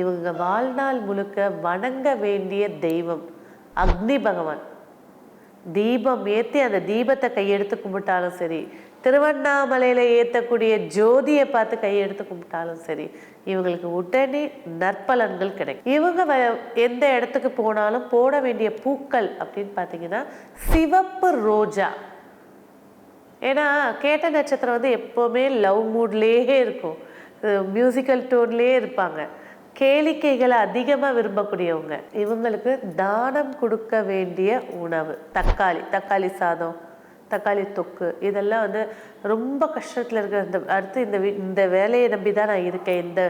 இவங்க வாழ்நாள் முழுக்க வணங்க வேண்டிய தெய்வம் அக்னி பகவான். தீபம் ஏற்றி அந்த தீபத்தை கையெடுத்து கும்பிட்டாலும் சரி, திருவண்ணாமலையில் ஏற்றக்கூடிய ஜோதியை பார்த்து கையெடுத்து கும்பிட்டாலும் சரி, இவங்களுக்கு உடனே நற்பலன்கள் கிடைக்கும். இவங்க எந்த இடத்துக்கு போனாலும் போட வேண்டிய பூக்கள் அப்படின்னு பார்த்தீங்கன்னா சிவப்பு ரோஜா. ஏன்னா கேட்ட நட்சத்திரம் எப்போவுமே லவ் மூட்லேயே இருக்கும், மியூசிக்கல் டோன்லேயே இருப்பாங்க, கேளிக்கைகளை அதிகமாக விரும்பக்கூடியவங்க. இவங்களுக்கு தானம் கொடுக்க வேண்டிய உணவு தக்காளி சாதம், தக்காளி தொக்கு, இதெல்லாம் ரொம்ப கஷ்டத்தில் இருக்கிற அடுத்து இந்த வேலையை நம்பி தான் நான் இருக்கேன், இந்த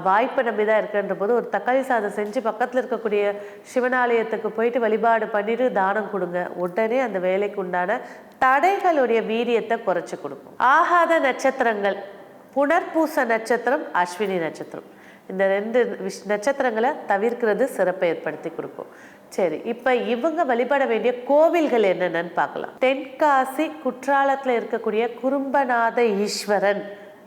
வாய்ப்பை நம்பி தான் இருக்கேன்ற போது ஒரு தக்காளி சாதம் செஞ்சு பக்கத்தில் இருக்கக்கூடிய சிவனாலயத்துக்கு போயிட்டு வழிபாடு பண்ணிட்டு தானம் கொடுங்க. உடனே அந்த வேலைக்கு உண்டான தடைகளுடைய வீரியத்தை குறைச்சி கொடுக்கும். ஆகாத நட்சத்திரங்கள் புனர்பூச நட்சத்திரம், அஸ்வினி நட்சத்திரம். இந்த 2 நட்சத்திரங்களை தவிர்க்கிறது சிறப்பை ஏற்படுத்தி கொடுக்கும். சரி, இப்போ இவங்க வழிபட வேண்டிய கோவில்கள் என்னென்னு பார்க்கலாம். தென்காசி குற்றாலத்தில் இருக்கக்கூடிய குறும்பநாத ஈஸ்வரன்,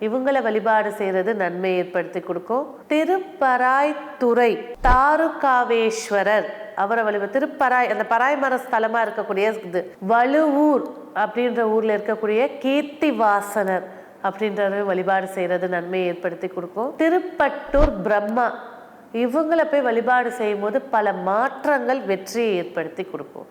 இவங்களை வழிபாடு செய்யறது நன்மை ஏற்படுத்தி கொடுக்கும். திருப்பராய்த்துறை தாருகாவேஸ்வரர், அவரை திருப்பராய், அந்த பராய் மர ஸ்தலமா இருக்கக்கூடிய இது. வலுவூர் அப்படின்ற ஊர்ல இருக்கக்கூடிய கீர்த்திவாசனர் அப்படின்ற வழிபாடு செய்யறது நன்மையை ஏற்படுத்தி கொடுக்கும். திருப்பட்டூர் பிரம்மா, இவங்களை போய் வழிபாடு செய்யும் போது பல மாற்றங்கள் வெற்றியை ஏற்படுத்தி கொடுக்கும்.